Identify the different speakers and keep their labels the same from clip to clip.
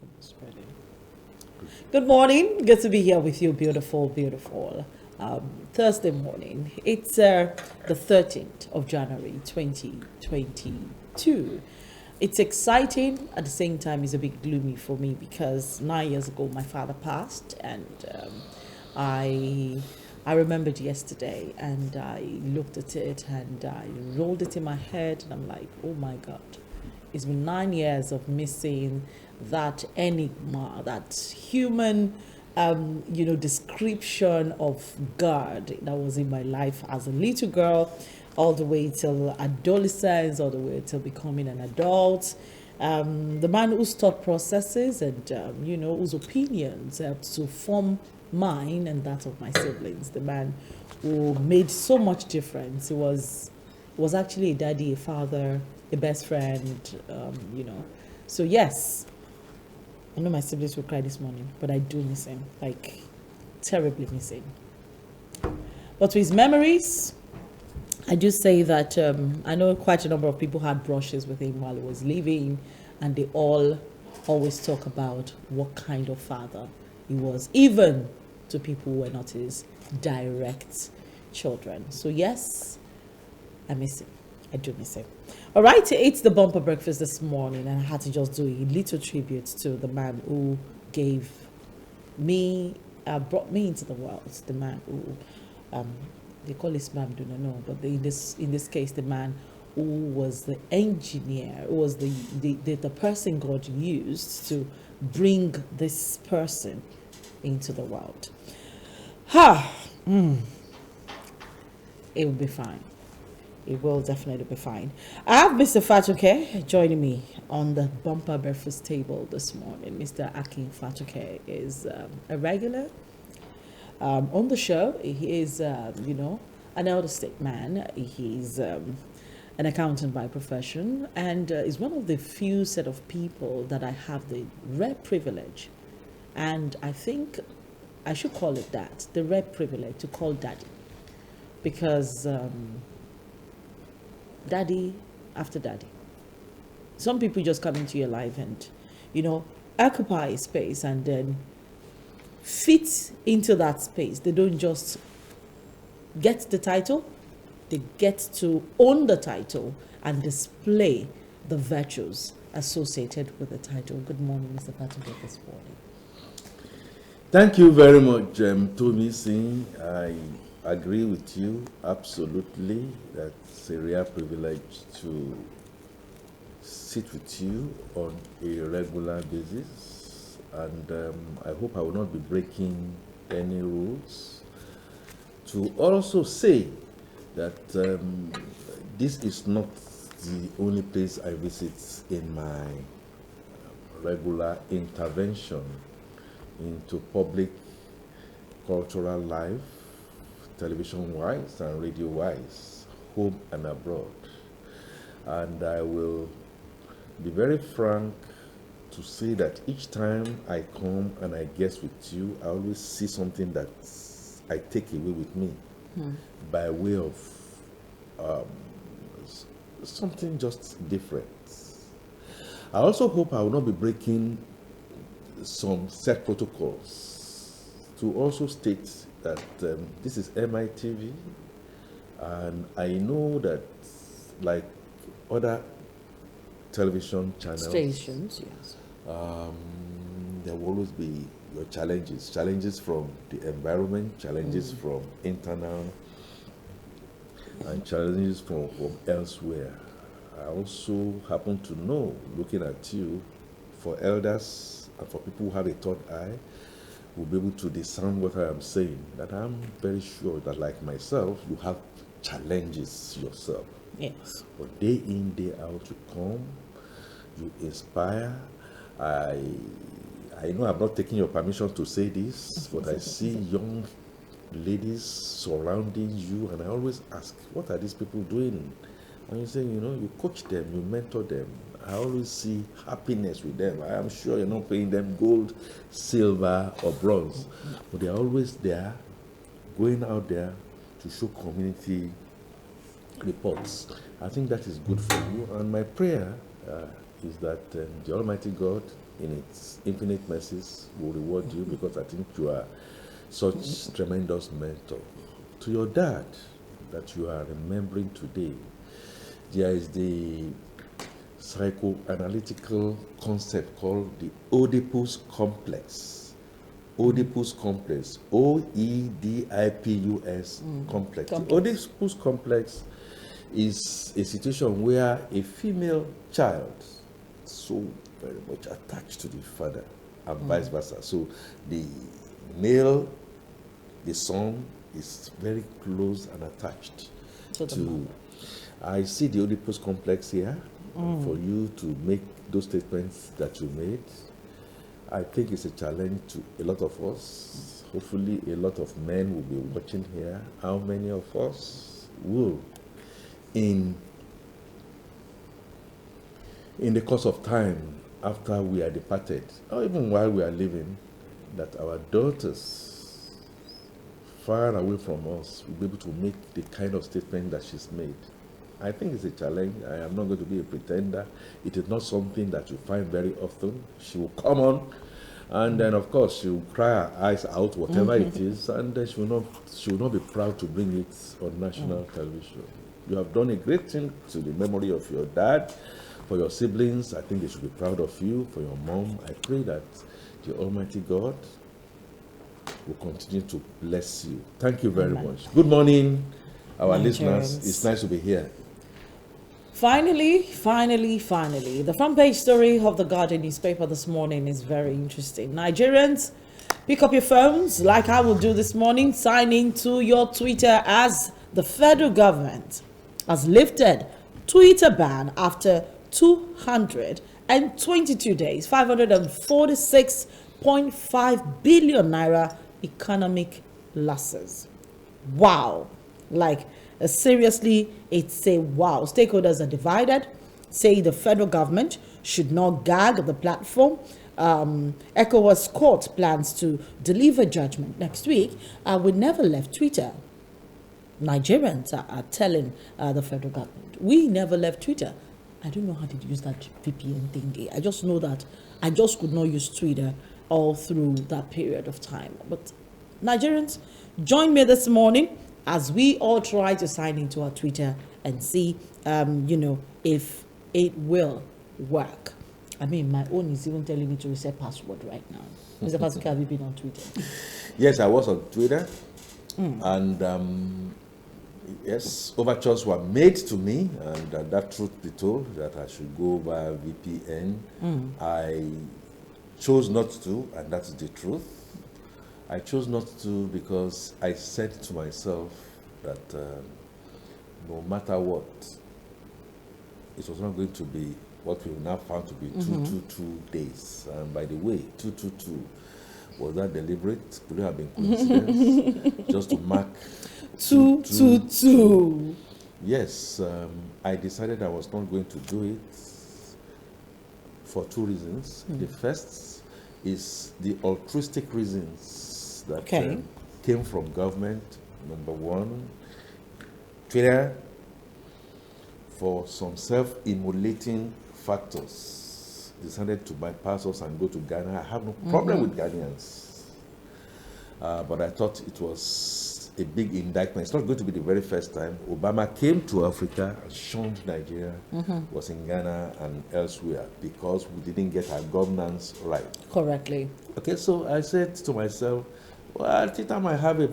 Speaker 1: Almost ready. Good morning. Good to be here with you, beautiful, beautiful. Thursday morning. It's the 13th of January, 2022. It's exciting. At the same time, it's a bit gloomy for me because 9 years ago, my father passed, and I I remembered yesterday, and I looked at it, and I rolled it in my head, and I'm like, oh my God. It's been 9 years of missing that enigma, that human, description of God that was in my life as a little girl, all the way till adolescence, all the way till becoming an adult. The man whose thought processes and, whose opinions helped to form mine and that of my siblings. The man who made so much difference. He was actually a daddy, a father, a best friend. So yes, I know my siblings will cry this morning, but I do miss him, like terribly miss him. But to his memories, I do say that I know quite a number of people had brushes with him while he was living, and they all always talk about what kind of father he was, even to people who were not his direct children. So yes, I miss him. I do miss him. All right, it's the bumper breakfast this morning, and I had to just do a little tribute to the man who gave me, brought me into the world. The man who, they call this man, do not know, but in this case, the man who was the engineer, who was the person God used to bring this person into the world. It will be fine. It will definitely be fine. I have Mr. Fatuke joining me on the bumper breakfast table this morning. Mr. Akin Fatuke is a regular on the show. He is, an elder statesman. He's an accountant by profession, and is one of the few set of people that I have the rare privilege, and I think I should call it that, the rare privilege to call daddy, because daddy after daddy. Some people just come into your life and, occupy a space and then fit into that space. They don't just get the title, they get to own the title and display the virtues associated with the title. Good morning, Mr. Fatuke, this morning.
Speaker 2: Thank you very much, Tomi Singh. I agree with you absolutely. That's a rare privilege to sit with you on a regular basis, and I hope I will not be breaking any rules. To also say that this is not the only place I visit in my regular intervention into public cultural life, television-wise and radio-wise, home and abroad. And I will be very frank to say that each time I come and I guest with you, I always see something that I take away with me by way of something just different. I also hope I will not be breaking some set protocols to also state that this is MITV, and I know that, like other television channels,
Speaker 1: Stations, yes.
Speaker 2: there will always be your challenges from the environment, challenges from internal, and challenges from elsewhere. I also happen to know, looking at you, for elders and for people who have a third eye, will be able to discern what I am saying, that I'm very sure that, like myself, you have challenges yourself.
Speaker 1: Yes.
Speaker 2: But day in, day out, you come, you inspire. I know I'm not taking your permission to say this, but I see young ladies surrounding you, and I always ask, what are these people doing? And you say, you coach them, you mentor them. I always see happiness with them. I am sure you're not paying them gold, silver, or bronze, but they're always there, going out there to show community reports. I think that is good for you. And my prayer is that the Almighty God, in its infinite mercies, will reward you because I think you are such tremendous mentor. To your dad that you are remembering today, there is the psychoanalytical concept called the Oedipus complex. Oedipus complex, Oedipus complex. The Oedipus complex is a situation where a female child so very much attached to the father and vice versa. So the male, the son, is very close and attached to. I see the Oedipus complex here. For you to make those statements that you made, I think it's a challenge to a lot of us. Hopefully, a lot of men will be watching here. How many of us will, in the course of time, after we are departed, or even while we are living, that our daughters, far away from us, will be able to make the kind of statement that she's made? I think it's a challenge. I am not going to be a pretender. It is not something that you find very often. She will come on, and then of course she will cry her eyes out, whatever it is, and then she will not be proud to bring it on national television. You have done a great thing to the memory of your dad. For your siblings, I think they should be proud of you. For your mom, I pray that the Almighty God will continue to bless you. Thank you very much. Good morning, our listeners. It's nice to be here.
Speaker 1: Finally, the front page story of the Guardian newspaper this morning is very interesting. Nigerians, pick up your phones like I will do this morning. Sign into your Twitter as the federal government has lifted Twitter ban after 222 days, 546.5 billion naira economic losses. Wow. Seriously, it's a wow. Stakeholders are divided, say the federal government should not gag the platform. ECOWAS court plans to deliver judgment next week. We never left Twitter. Nigerians are telling the federal government, we never left Twitter. I don't know how to use that VPN thingy. I just know that I just could not use Twitter all through that period of time. But Nigerians, join me this morning as we all try to sign into our Twitter and see, if it will work. I mean, my own is even telling me to reset password right now. Mr. Pascal, have you been on Twitter?
Speaker 2: Yes, I was on Twitter. And yes, overtures were made to me, and that truth be told, that I should go via VPN. I chose not to, and that's the truth. I chose not to because I said to myself that no matter what, it was not going to be what we now found to be 222 days. And by the way, 222, was that deliberate? Could it have been coincidence? Just to mark
Speaker 1: 222.
Speaker 2: Yes, I decided I was not going to do it for two reasons. The first is the altruistic reasons that came from government. Number one, Twitter, for some self-immolating factors, decided to bypass us and go to Ghana. I have no problem with Ghanaians, but I thought it was a big indictment. It's not going to be the very first time. Obama came to Africa and shunned Nigeria, was in Ghana and elsewhere because we didn't get our governance right.
Speaker 1: Correctly.
Speaker 2: Okay, so I said to myself, well, Twitter might have a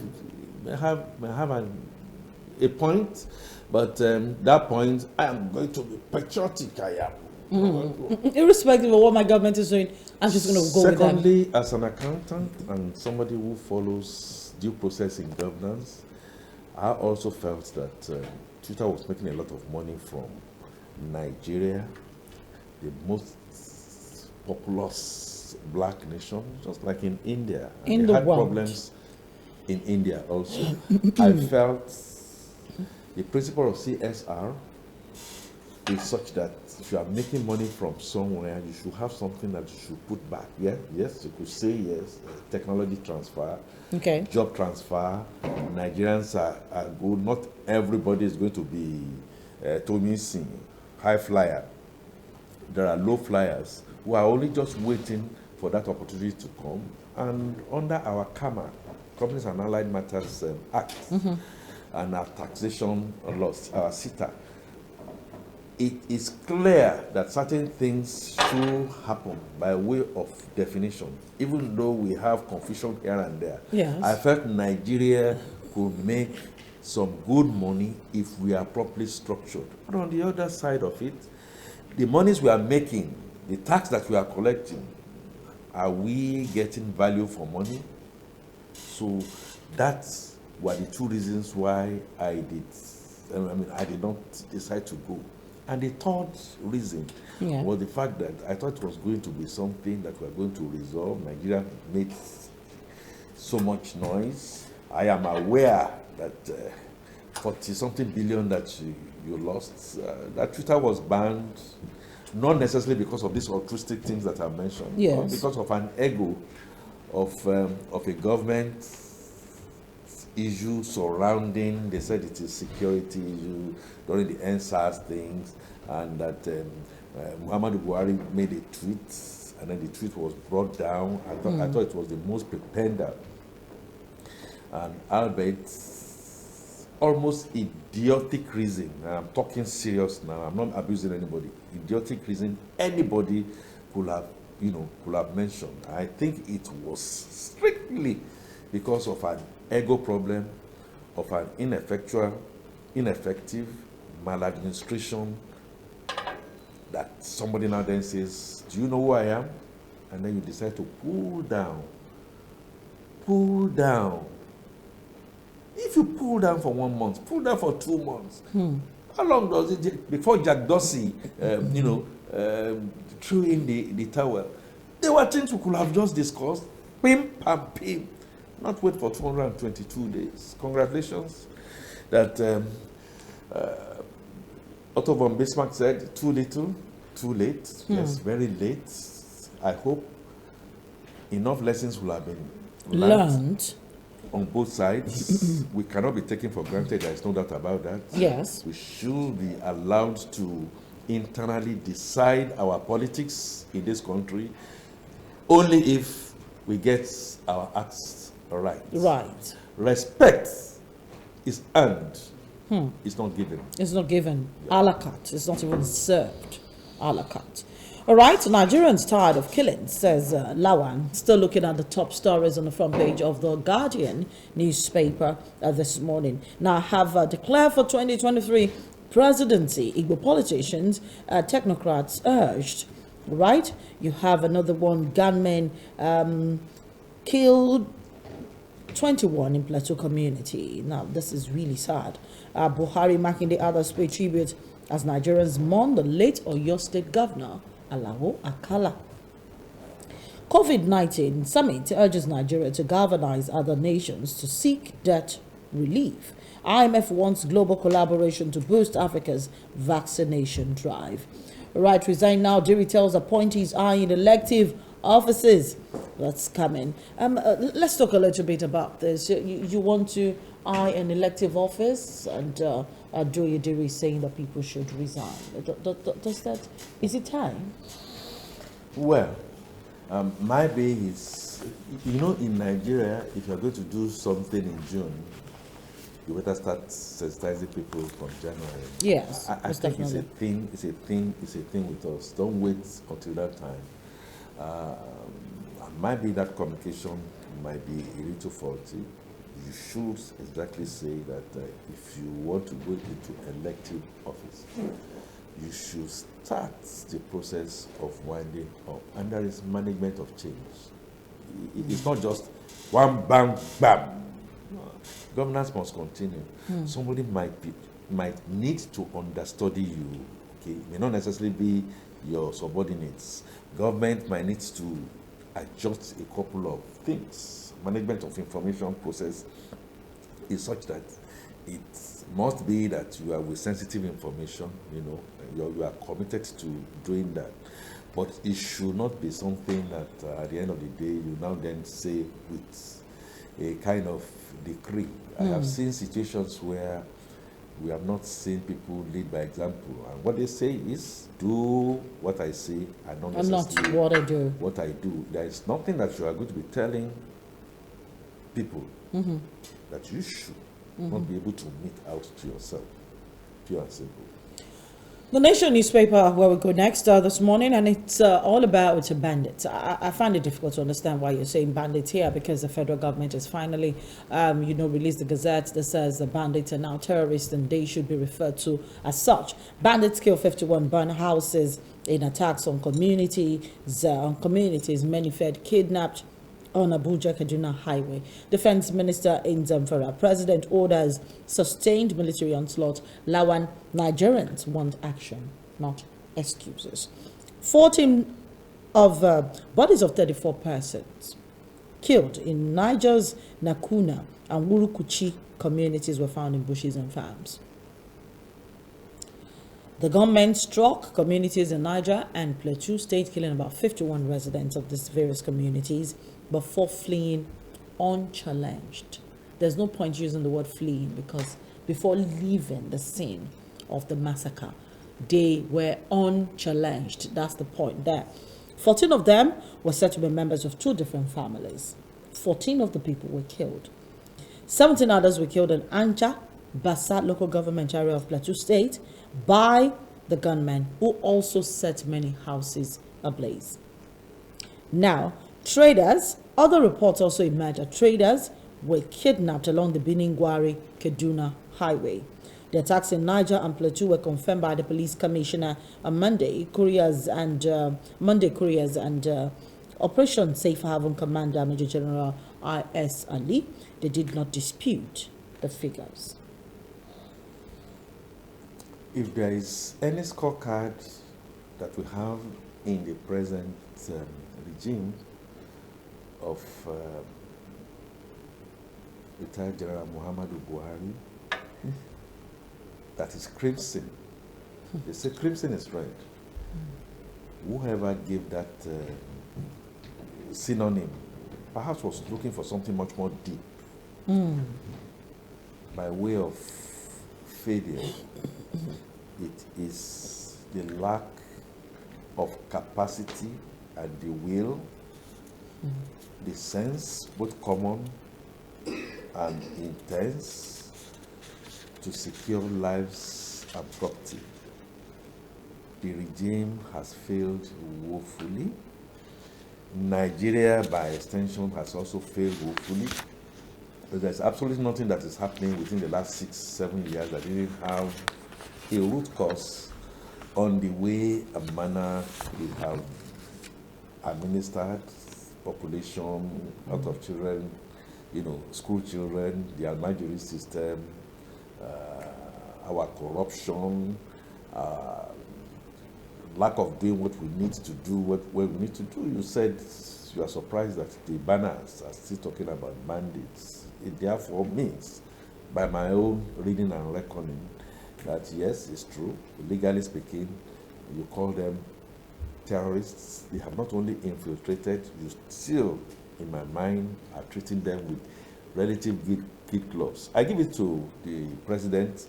Speaker 2: point, but that point, I am going to be patriotic. I am.
Speaker 1: Irrespective of what my government is doing, I'm just going to go with them.
Speaker 2: Secondly, as an accountant and somebody who follows due process in governance, I also felt that Twitter was making a lot of money from Nigeria, the most populous black nation, just like in India. And they had problems in India also. I felt the principle of CSR is such that if you are making money from somewhere, you should have something that you should put back. Yeah? Yes, you could say yes. Technology transfer, job transfer. Nigerians are good. Not everybody is going to be Tomi Singh, high flyer. there are low flyers who are only just waiting for that opportunity to come. And under our CAMA, Companies and Allied Matters Act, and our taxation laws, our CETA, it is clear that certain things should happen by way of definition, even though we have confusion here and there.
Speaker 1: Yes.
Speaker 2: I felt Nigeria could make some good money if we are properly structured. But on the other side of it, the monies we are making, the tax that we are collecting, are we getting value for money? So that's were the two reasons why I did not decide to go. And the third reason was the fact that I thought it was going to be something that we are going to resolve. Nigeria made so much noise. I am aware that 40-something billion that you lost, that Twitter was banned, not necessarily because of these altruistic things that I mentioned, but because of an ego of a government issue surrounding, they said it is security issue during the NSAS things, and that Muhammadu Buhari made a tweet, and then the tweet was brought down. I thought it was the most prepared and albeit almost idiotic reason. I'm talking serious now. I'm not abusing anybody. Idiotic reason anybody could have mentioned. I think it was strictly because of an ego problem, of an ineffective maladministration, that somebody now then says, do you know who I am? And then you decide to pull down. If you pull down for 1 month, pull down for 2 months, how long does it take before Jack Dorsey, threw in the towel? There were things we could have just discussed, pim, pam, pim, not wait for 222 days. Congratulations that Otto von Bismarck said, too little, too late. Yes, very late. I hope enough lessons will have been learned on both sides. We cannot be taken for granted. There is no doubt about that.
Speaker 1: Yes.
Speaker 2: We should be allowed to internally decide our politics in this country only if we get our acts right.
Speaker 1: Right.
Speaker 2: Respect is earned. It's not given.
Speaker 1: It's not given. A la carte. It's not even served. A la carte. All right, Nigerians tired of killing, says Lawan. Still looking at the top stories on the front page of the Guardian newspaper this morning. Now, have declared for 2023 presidency, Igbo politicians, technocrats urged. Right? You have another one, gunmen killed 21 in Plateau community. Now, this is really sad. Buhari Makinde others pay tribute as Nigerians mourn the late Oyo State Governor, Alao Akala. COVID-19 summit urges Nigeria to galvanize other nations to seek debt relief. IMF wants global collaboration to boost Africa's vaccination drive. Right, resign now. Diri tells appointees eyeing elective offices. That's coming. Let's talk a little bit about this. You want to eye an elective office, and Joy Diri saying that people should resign. Does that? Is it time?
Speaker 2: Well, my way is, in Nigeria, if you're going to do something in June, you better start sensitizing people from January.
Speaker 1: Yes,
Speaker 2: I think it's a thing with us. Don't wait until that time. Might be that communication might be a little faulty. You should exactly say that if you want to go into elective office, you should start the process of winding up. And there is management of change. It's not just one bang, bam. Governance must continue. Somebody might need to understudy you. Okay, it may not necessarily be your subordinates. Government might need to adjust a couple of things. Management of information process is such that it must be that you are with sensitive information. You are committed to doing that. But it should not be something that at the end of the day you now then say with a kind of decree. I have seen situations where we have not seen people lead by example. And what they say is, do what I say and not
Speaker 1: And not
Speaker 2: necessarily
Speaker 1: what I do.
Speaker 2: what I do. There is nothing that you are going to be telling people that you should not be able to meet out to yourself. Pure and simple.
Speaker 1: The Nation newspaper, where we go next this morning, and it's all about bandits. I find it difficult to understand why you're saying bandits here, because the federal government has finally, released the gazette that says the bandits are now terrorists and they should be referred to as such. Bandits kill 51, burn houses in attacks on communities, many fed kidnapped on Abuja-Kaduna Highway. Defense Minister in Zamfara. President orders sustained military onslaught. Lawan, Nigerians want action, not excuses. 14 of bodies of 34 persons killed in Niger's Nakuna and Wurukuchi communities were found in bushes and farms. The gunmen struck communities in Niger and Plateau State, killing about 51 residents of these various communities before fleeing unchallenged. There's no point using the word fleeing, because before leaving the scene of the massacre, they were unchallenged. That's the point there. 14 of them were said to be members of 2 different families. 14 of the people were killed. 17 others were killed in Anja, Bassa local government area of Plateau State by the gunmen, who also set many houses ablaze. Now, other reports also emerged that traders were kidnapped along the Benin-Gwari-Kaduna Highway. The attacks in Niger and Plateau were confirmed by the police commissioner on Monday. Couriers and Operation Safe Haven commander Major General I.S. Ali, they did not dispute the figures.
Speaker 2: If there is any scorecard that we have in the present regime of retired General Muhammadu Buhari, that is crimson. They say crimson is red. Whoever gave that synonym perhaps was looking for something much more deep. By way of failure, it is the lack of capacity and the will, the sense, both common and intense, to secure lives and property. The regime has failed woefully. Nigeria, by extension, has also failed woefully. But there's absolutely nothing that is happening within the last 6-7 years that didn't have a root cause on the way and manner we have administered population, out of children, school children, the Almajiri system, our corruption, lack of doing what we need to do, what we need to do. You said you are surprised that the banners are still talking about bandits. It therefore means, by my own reading and reckoning, that yes, it's true. Legally speaking, you call them terrorists. They have not only infiltrated, you still, in my mind, are treating them with relative kid gloves. I give it to the president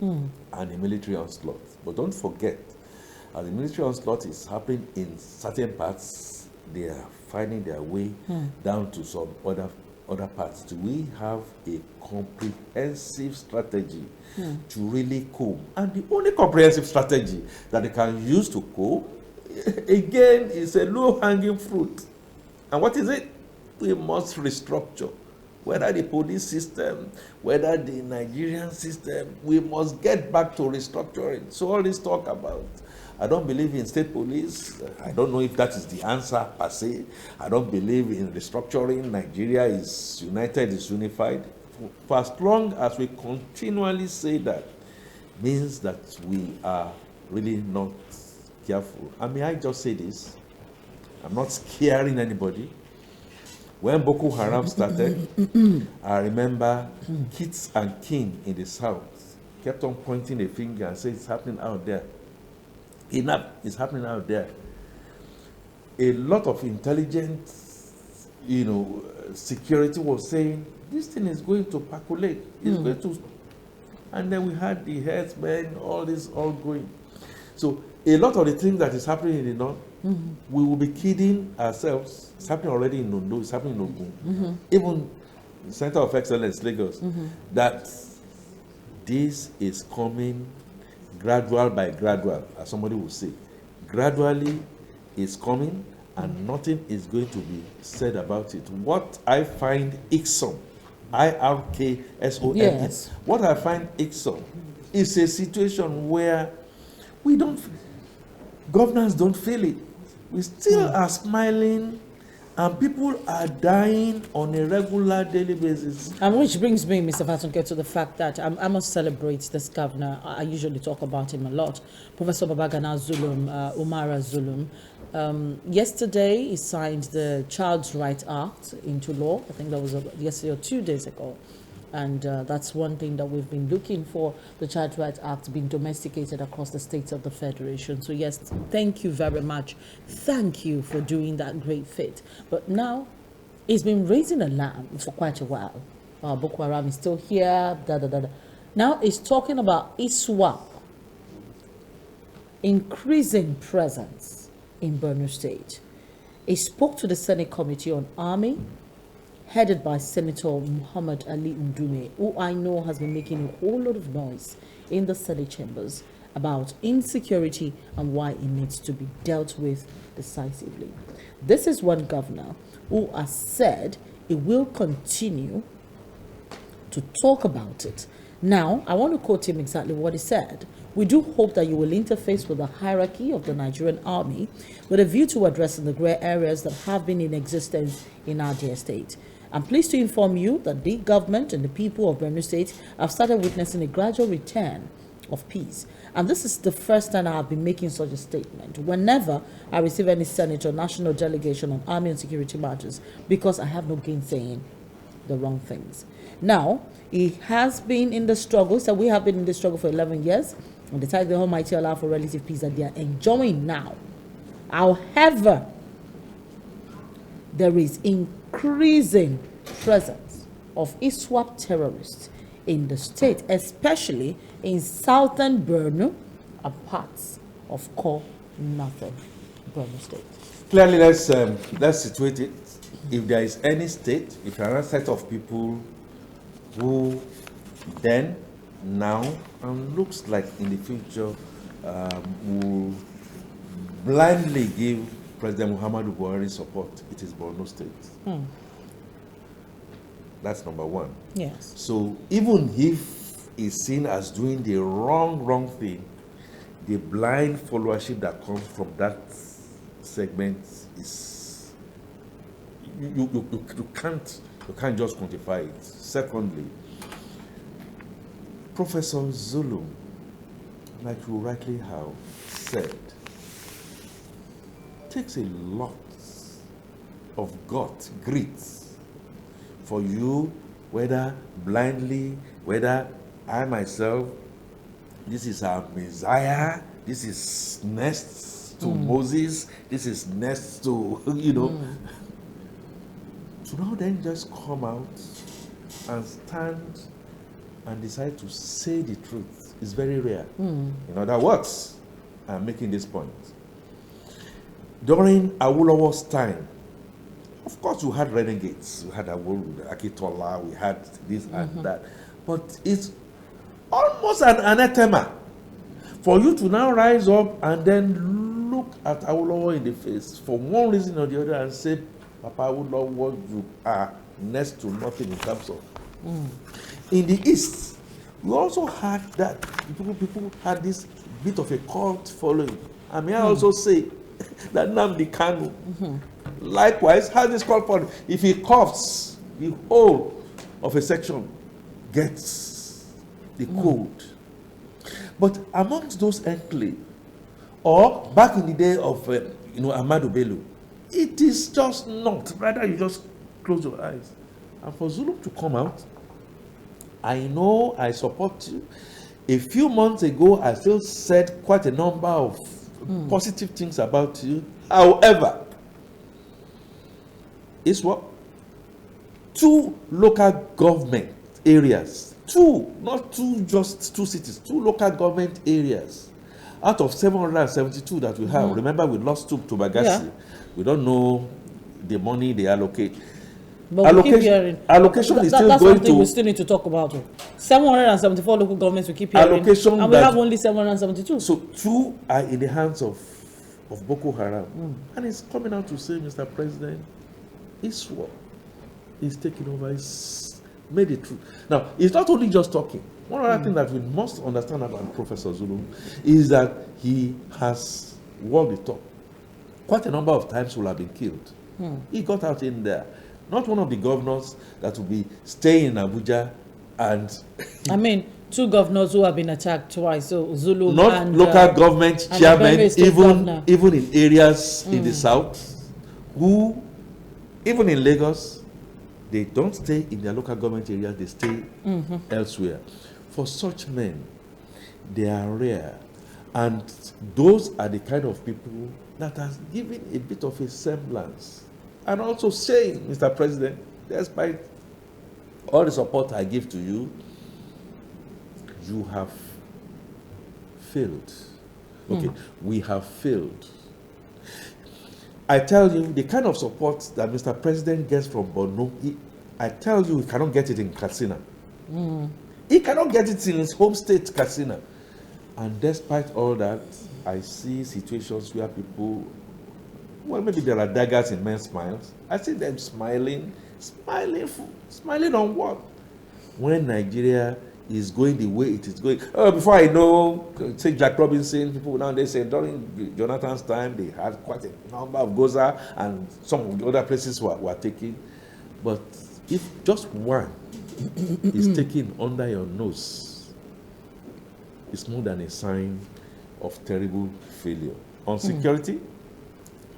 Speaker 2: and the military onslaught. But don't forget, as the military onslaught is happening in certain parts, they are finding their way down to some other parts. Do we have a comprehensive strategy to really cope? And the only comprehensive strategy that they can use to cope, again, is a low-hanging fruit. And what is it? We must restructure. Whether the police system, whether the Nigerian system, we must get back to restructuring. So all this talk about, I don't believe in state police. I don't know if that is the answer per se. I don't believe in restructuring. Nigeria is united, is unified. For as long as we continually say that, means that we are really not careful. And may I just say this? I'm not scaring anybody. When Boko Haram started, I remember kids and king in the south kept on pointing a finger and saying, it's happening out there. Enough is happening out there. A lot of intelligence, security was saying, this thing is going to percolate. It's going to And then we had the herdsmen, all this all going. So a lot of the things that is happening in the north, we will be kidding ourselves. It's happening already in Ondo, it's happening in Ogun. Even the Center of Excellence, Lagos, that this is coming gradual by gradual, as somebody will say. Gradually it's coming, and nothing is going to be said about it. What I find irksome, IRKSOM,
Speaker 1: Yes.
Speaker 2: what I find irksome is a situation where governors don't feel it. We still are smiling, and people are dying on a regular daily basis.
Speaker 1: And which brings me, Mr. Fatunke, to the fact that I must celebrate this governor. I usually talk about him a lot. Professor Babagana Zulum, Umara Zulum. Yesterday, he signed the Child's Right Act into law. I think that was yesterday or 2 days ago. And that's one thing that we've been looking for, the Child Rights Act being domesticated across the states of the Federation. So yes, thank you very much. Thank you for doing that great feat. But now, he's been raising alarm for quite a while. Boko Haram is still here, Now he's talking about ISWAP increasing presence in Borno State. He spoke to the Senate Committee on Army, headed by Senator Muhammad Ali Ndume, who I know has been making a whole lot of noise in the Senate chambers about insecurity and why it needs to be dealt with decisively. This is one governor who has said he will continue to talk about it. Now, I want to quote him exactly what he said. We do hope that you will interface with the hierarchy of the Nigerian army with a view to addressing the grey areas that have been in existence in our dear state. I'm pleased to inform you that the government and the people of Borno State have started witnessing a gradual return of peace. And this is the first time I have been making such a statement whenever I receive any Senate or national delegation on army and security matters, because I have no gainsaying the wrong things. Now, he has been in the struggle, so we have been in the struggle for 11 years, and the thank the Almighty Allah for relative peace that they are enjoying now. However, there is increasing presence of ISWAP terrorists in the state, especially in southern Borno and parts of northern Borno State.
Speaker 2: Clearly, let's situate it. If there is any state, if another set of people who then, now, and looks like in the future will blindly give President Muhammadu Buhari support, it is Borno State. That's number one.
Speaker 1: Yes.
Speaker 2: So even if it's seen as doing the wrong thing, the blind followership that comes from that segment is you can't just quantify it. Secondly, Professor Zulum, like you rightly have said, takes a lot of grit for you, whether blindly, whether I myself, this is our Messiah, this is next to Moses, this is next to, to now then just come out and stand and decide to say the truth is very rare. In other words, I'm making this point. During Awolowo's time, of course, we had renegades. We had Akitola, we had this and that. But it's almost an anathema for you to now rise up and then look at Awolowo in the face for one reason or the other and say, Papa Awolowo, you are next to nothing in terms of. In the East, we also had that. People had this bit of a cult following. And may I also say that Nnamdi Kanu, likewise, has this cult following. If he coughs, the whole of a section gets the cold. But amongst those enclave, or back in the day of Ahmadu Bello, it is just not. Rather, you just close your eyes. And for Zulum to come out, I know I support you. A few months ago, I still said quite a number of positive things about you. However, it's what? 2 local government areas not two, just two cities, two local government areas out of 772 that we have. Remember, we lost to Bagasi.
Speaker 1: Yeah.
Speaker 2: We don't know the money they allocate.
Speaker 1: But we keep hearing.
Speaker 2: Allocation is still
Speaker 1: that's
Speaker 2: going
Speaker 1: something
Speaker 2: to.
Speaker 1: we still need to talk about. 774 local governments we keep hearing.
Speaker 2: Allocation
Speaker 1: and we
Speaker 2: that-
Speaker 1: have only 772.
Speaker 2: So two are in the hands of Boko Haram. And he's coming out to say, Mr. President, ISWAP is taking over. He's made it true. Now, it's not only just talking. One other thing that we must understand about Professor Zulu is that he has walked the talk. Quite a number of times will have been killed. He got out in there. Not one of the governors that will be staying in Abuja and
Speaker 1: I mean, 2 governors who have been attacked twice. So Zulu
Speaker 2: not
Speaker 1: and
Speaker 2: local government
Speaker 1: and
Speaker 2: chairmen,
Speaker 1: Benue State governor.
Speaker 2: even in areas in the south, who, even in Lagos, they don't stay in their local government areas, they stay elsewhere. For such men, they are rare. And those are the kind of people that has given a bit of a semblance. And also saying, Mr. President, despite all the support I give to you, you have failed. Okay, we have failed. I tell you, the kind of support that Mr. President gets from Borno, I tell you, he cannot get it in Katsina. He cannot get it in his home state, Katsina. And despite all that, I see situations where people, well, maybe there are daggers in men's smiles. I see them smiling on what? When Nigeria is going the way it is going. Before I know, say Jack Robinson, people nowadays say during Jonathan's time, they had quite a number of Goza and some of the other places were taken. But if just one is taken under your nose, it's more than a sign of terrible failure. On security,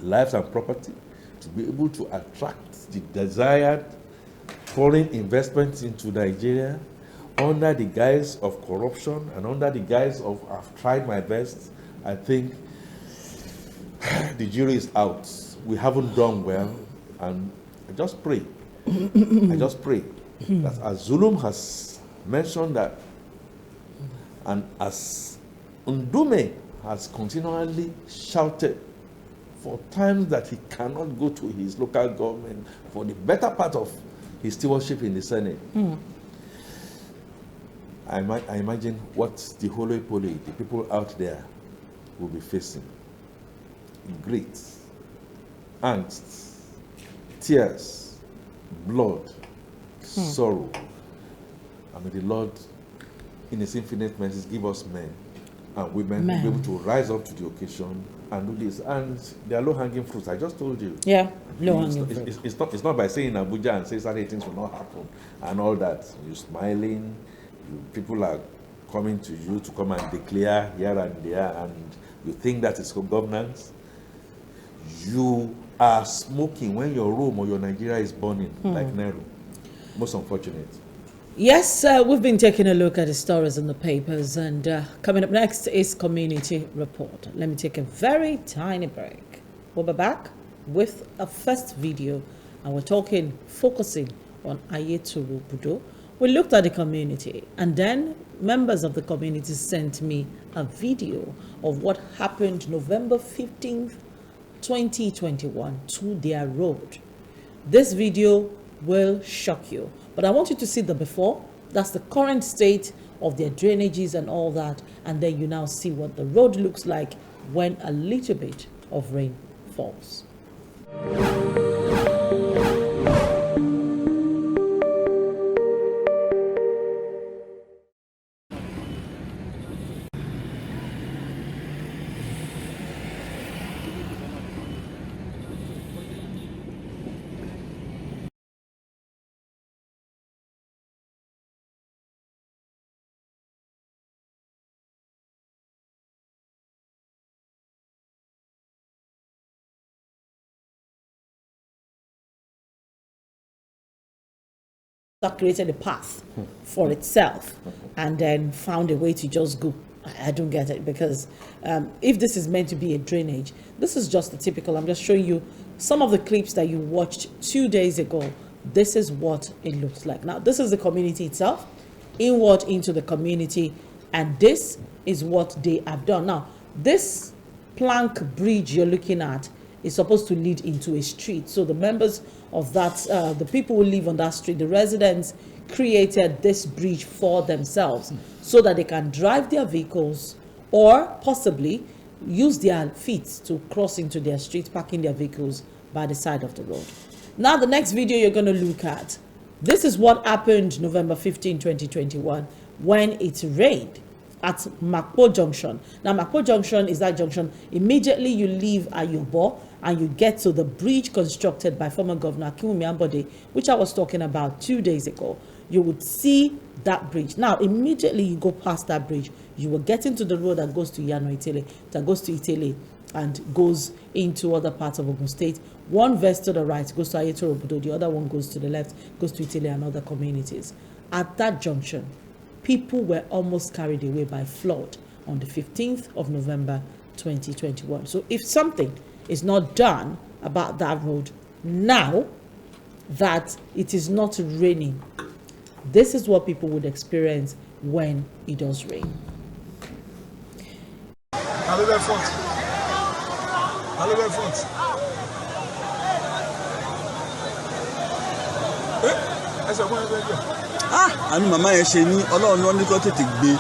Speaker 2: lives and property, to be able to attract the desired foreign investments into Nigeria under the guise of corruption and under the guise of I've tried my best, I think the jury is out. We haven't done well, and I just pray that as Zulum has mentioned that, and as Ndume has continually shouted for times that he cannot go to his local government for the better part of his stewardship in the Senate. I imagine what the Holy Poly, the people out there, will be facing. Great angst, tears, blood, sorrow. And may the Lord, in his infinite mercy, give us men and women who will be able to rise up to the occasion and do this. And they are low-hanging fruits. I just told you.
Speaker 1: Yeah, low-hanging fruits.
Speaker 2: It's not by saying Abuja and say certain things will not happen and all that. You're smiling. People are coming to you to come and declare here and there, and you think that is governance. You are smoking when your Rome or your Nigeria is burning, like Nehru. Most unfortunate.
Speaker 1: Yes, we've been taking a look at the stories in the papers, and coming up next is Community Report. Let me take a very tiny break. We'll be back with a first video, and we're focusing on Ayetoro Budo. We looked at the community, and then members of the community sent me a video of what happened November 15th, 2021 to their road. This video will shock you, but I want you to see the before. That's the current state of their drainages and all that, and then you now see what the road looks like when a little bit of rain falls. That created a path for itself and then found a way to just go. I don't get it, because if this is meant to be a drainage, this is just the typical. I'm just showing you some of the clips that you watched 2 days ago. This is what it looks like. Now, this is the community itself. inward into the community, and this is what they have done. Now, this plank bridge you're looking at is supposed to lead into a street. So the members of that, the people who live on that street, the residents, created this bridge for themselves so that they can drive their vehicles or possibly use their feet to cross into their street, parking their vehicles by the side of the road. Now, the next video you're going to look at, this is what happened November 15, 2021, when it rained at Makpo Junction. Now, Makpo Junction is that junction. Immediately you leave Ayobo and you get to the bridge constructed by former Governor Akinwumi Ambode, which I was talking about 2 days ago. You would see that bridge. Now, immediately you go past that bridge, you will get into the road that goes to Yano Itele, that goes to Itele, and goes into other parts of Ogun State. One verse to the right goes to Ayetoro Obodo, the other one goes to the left, goes to Itele and other communities. At that junction, people were almost carried away by flood on the 15th of November 2021. So if something is not done about that road now that it is not raining, this is what people would experience when it does rain.
Speaker 3: Àní màmá yẹn ṣe ní Ọlọ́run ló ní kó tètè gbé.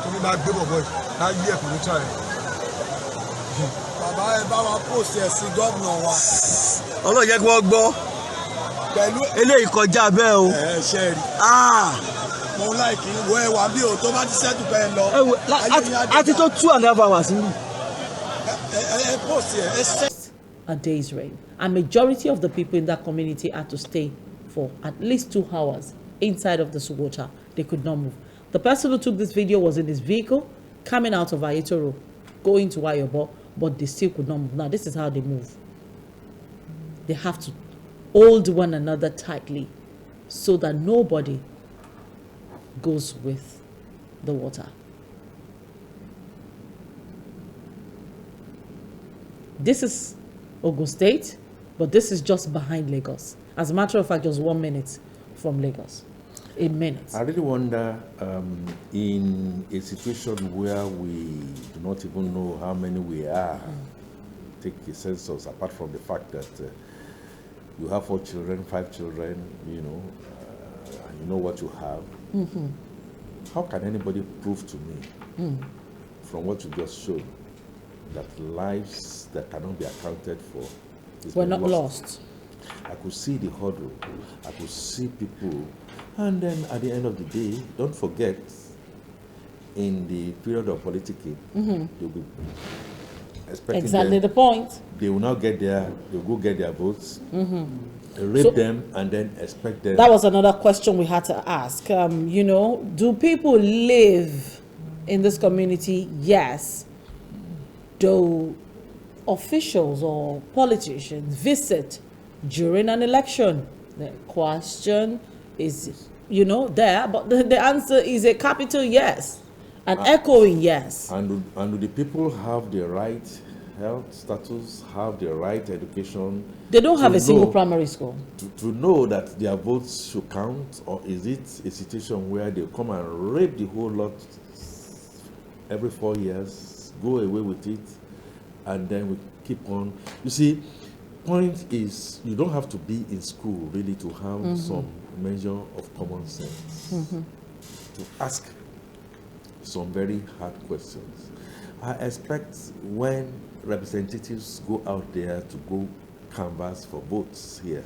Speaker 4: Tóbi máa gbé bọ̀bọ̀ yìí, náà yí ẹ̀kọ́ ní tíra ẹ̀. Bàbá ẹ bá wa pòsì ẹ̀ sí gómìnà wa.
Speaker 3: Ọlọ́run jẹ́ kí wọ́n gbọ́.
Speaker 4: Pẹ̀lú
Speaker 3: eléyìí kọjá bẹ́ẹ̀ o.
Speaker 4: ṣe rí. Mo láìkí wo ẹ wà bí o tó bá ti ṣẹ́tù pẹ́ lọ.
Speaker 3: A ti tó 2.5 hours níbi.
Speaker 1: A day's rain. A majority of the people in that community had to stay for at least 2 hours inside of this water. They could not move. The person who took this video was in his vehicle coming out of Ayetoro, going to Ayobo, but they still could not move. Now, this is how they move. They have to hold one another tightly so that nobody goes with the water. This is Ogun State, but this is just behind Lagos. As a matter of fact, just 1 minute from Lagos. A minute.
Speaker 2: I really wonder, in a situation where we do not even know how many we are, take a census, apart from the fact that you have 4 children, 5 children, and you know what you have. How can anybody prove to me, from what you just showed, that lives that cannot be accounted for
Speaker 1: were not lost?
Speaker 2: I could see the huddle. I could see people. And then at the end of the day, don't forget, in the period of politicking, they'll be expecting
Speaker 1: exactly
Speaker 2: them,
Speaker 1: the point.
Speaker 2: They will now get their, they'll go get their votes, rape them, and then expect them.
Speaker 1: That was another question we had to ask. Do people live in this community? Yes. Do officials or politicians visit during an election? The question is, there, but the answer is a capital yes, an echoing yes.
Speaker 2: And do the people have the right health status, have the right education?
Speaker 1: They don't have a single primary school.
Speaker 2: To know that their votes should count, or is it a situation where they come and rape the whole lot every 4 years, go away with it, and then we keep on? You see, point is, you don't have to be in school really to have some measure of common sense to ask some very hard questions. I expect when representatives go out there to go canvass for votes here,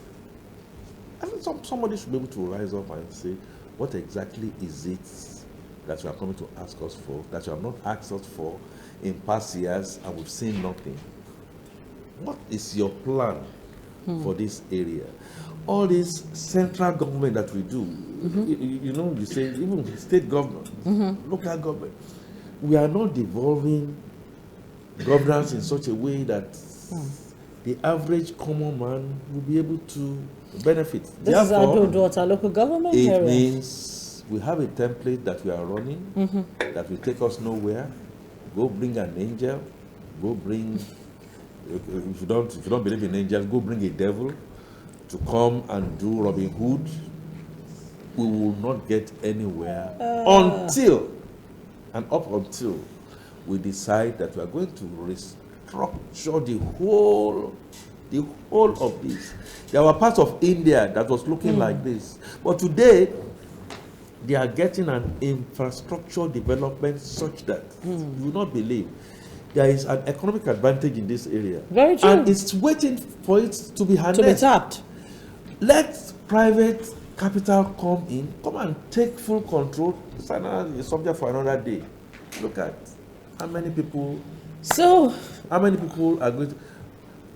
Speaker 2: I think somebody should be able to rise up and say, what exactly is it that you are coming to ask us for, that you have not asked us for in past years and we've seen nothing? What is your plan for this area? All this central government that we do, you say even state government, local government, we are not devolving governance in such a way that the average common man will be able to benefit.
Speaker 1: This is our local government
Speaker 2: it
Speaker 1: area.
Speaker 2: Means we have a template that we are running that will take us nowhere. Go bring an angel, go bring if you don't believe in angels, go bring a devil to come and do Robin Hood. We will not get anywhere until we decide that we are going to restructure the whole of this. There were parts of India that was looking like this, but today they are getting an infrastructure development such that you will not believe there is an economic advantage in this area.
Speaker 1: Very true.
Speaker 2: And it's waiting for it to be harnessed.
Speaker 1: To be tapped.
Speaker 2: Let private capital come and take full control. It's a subject for another day. Look at how many people are going to.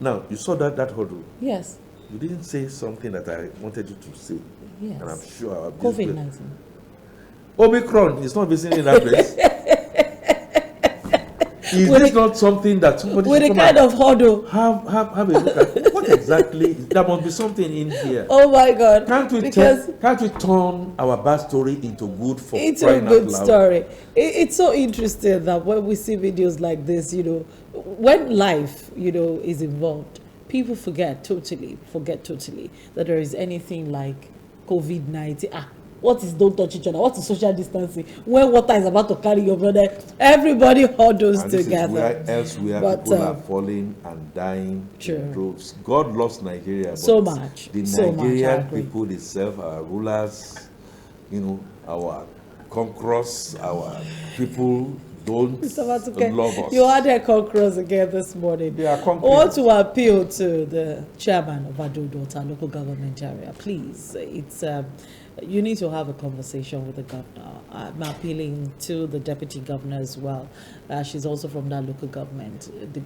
Speaker 2: Now, you saw that hurdle.
Speaker 1: Yes.
Speaker 2: You didn't say something that I wanted you to say.
Speaker 1: Yes.
Speaker 2: And I'm sure I'll be
Speaker 1: COVID-19.
Speaker 2: Omicron is not visiting that place. Is this not something that somebody
Speaker 1: with
Speaker 2: should
Speaker 1: a kind of hurdle?
Speaker 2: have a look at? What exactly? There must be something in here.
Speaker 1: Oh my God!
Speaker 2: Can't we turn our bad story into good for
Speaker 1: it's
Speaker 2: crying
Speaker 1: a good
Speaker 2: out loud?
Speaker 1: story. It's so interesting that when we see videos like this, when life, is involved, people forget totally that there is anything like COVID-19. What is don't touch each other? What is social distancing? When water is about to carry your brother, everybody huddles
Speaker 2: and
Speaker 1: together.
Speaker 2: This is where people are falling and dying in droves. God loves Nigeria. But
Speaker 1: so much.
Speaker 2: The
Speaker 1: so
Speaker 2: Nigerian
Speaker 1: much,
Speaker 2: people themselves, our rulers, our conquerors, our people don't love us.
Speaker 1: You had a conquerors again this morning.
Speaker 2: They are
Speaker 1: I want to appeal to the chairman of Ado-Dota local government area. Please, you need to have a conversation with the governor. I'm appealing to the deputy governor as well. She's also from that local government. The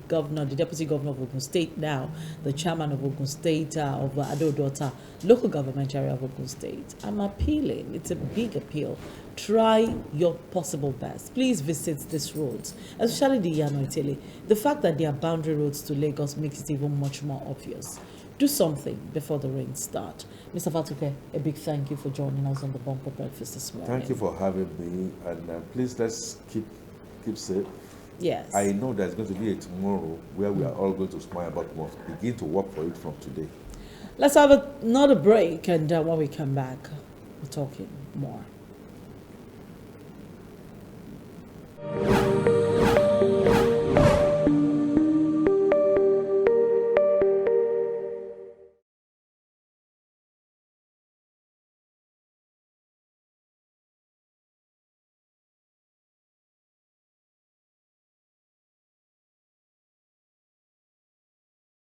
Speaker 1: deputy governor of Ogun State now, the chairman of Ogun State, of Ado-Dota local government area of Ogun State. I'm appealing. It's a big appeal. Try your possible best. Please visit these roads, especially the Iyana Itele. The fact that they are boundary roads to Lagos makes it even much more obvious. Do something before the rains start. Mr. Fatuke, a big thank you for joining us on the Bumper Breakfast this morning.
Speaker 2: Thank you for having me, and please let's keep safe.
Speaker 1: Yes.
Speaker 2: I know there's going to be a tomorrow where we are all going to smile, but we must begin to work for it from today.
Speaker 1: Let's have another break, and when we come back, we're talking more.